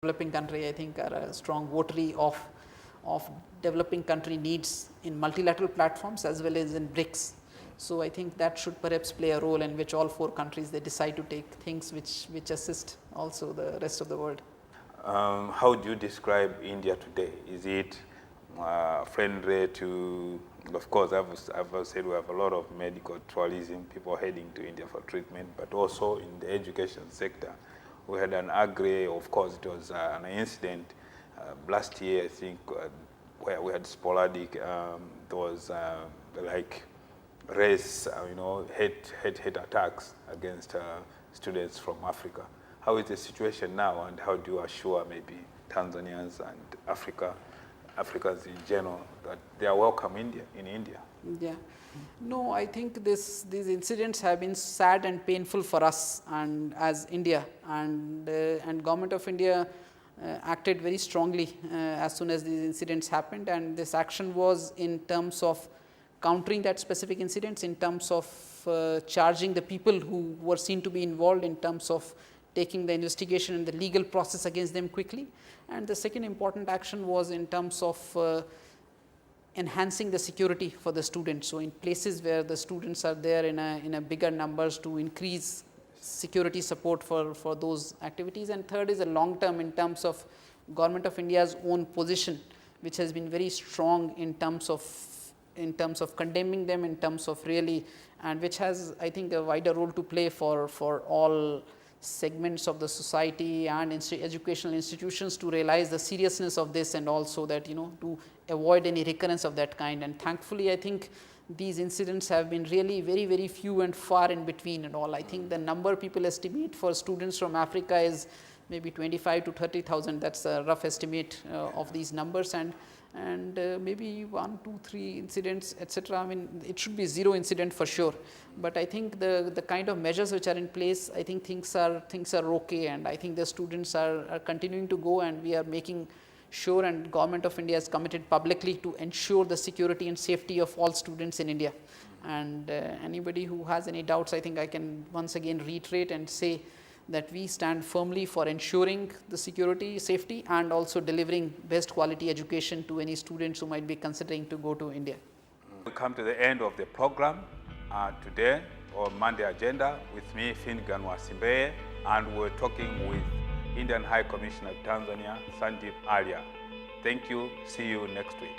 developing country, I think, are a strong votary of developing country needs in multilateral platforms as well as in BRICS. So I think that should perhaps play a role in which all 4 countries they decide to take things which assist also the rest of the world. How do you describe India today? Is it friendly to, of course, I've said we have a lot of medical tourism, people heading to India for treatment, but also in the education sector. We had an agri, of course, it was an incident last year, I think, where we had sporadic, there was like race, hate attacks against students from Africa. How is the situation now, and how do you assure maybe Tanzanians and Africans in general that they are welcome in India? Yeah. No, I think these incidents have been sad and painful for us and as India, and Government of India acted very strongly as soon as these incidents happened, and this action was in terms of countering that specific incidents, in terms of charging the people who were seen to be involved, in terms of taking the investigation and the legal process against them quickly. And the second important action was in terms of enhancing the security for the students. So in places where the students are there in a bigger numbers, to increase security support for those activities. And third is a long term in terms of Government of India's own position, which has been very strong in terms of condemning them, in terms of really, and which has, I think, a wider role to play for all segments of the society and educational institutions to realize the seriousness of this, and also that to avoid any recurrence of that kind. And thankfully, I think these incidents have been really very, very few and far in between and all. I think the number people estimate for students from Africa is maybe 25 to 30,000. That's a rough estimate of these numbers, and maybe 1, 2, 3 incidents, etc. I mean, it should be 0 incident for sure. But I think the kind of measures which are in place, I think things are okay, and I think the students are continuing to go, and we are making sure, and Government of India is committed publicly to ensure the security and safety of all students in India. And anybody who has any doubts, I think I can once again reiterate and say that we stand firmly for ensuring the security, safety, and also delivering best quality education to any students who might be considering to go to India. We come to the end of the program today on Monday Agenda with me, Finnegan Wasimbeye, and we're talking with Indian High Commissioner Tanzania, Sandeep Arya. Thank you. See you next week.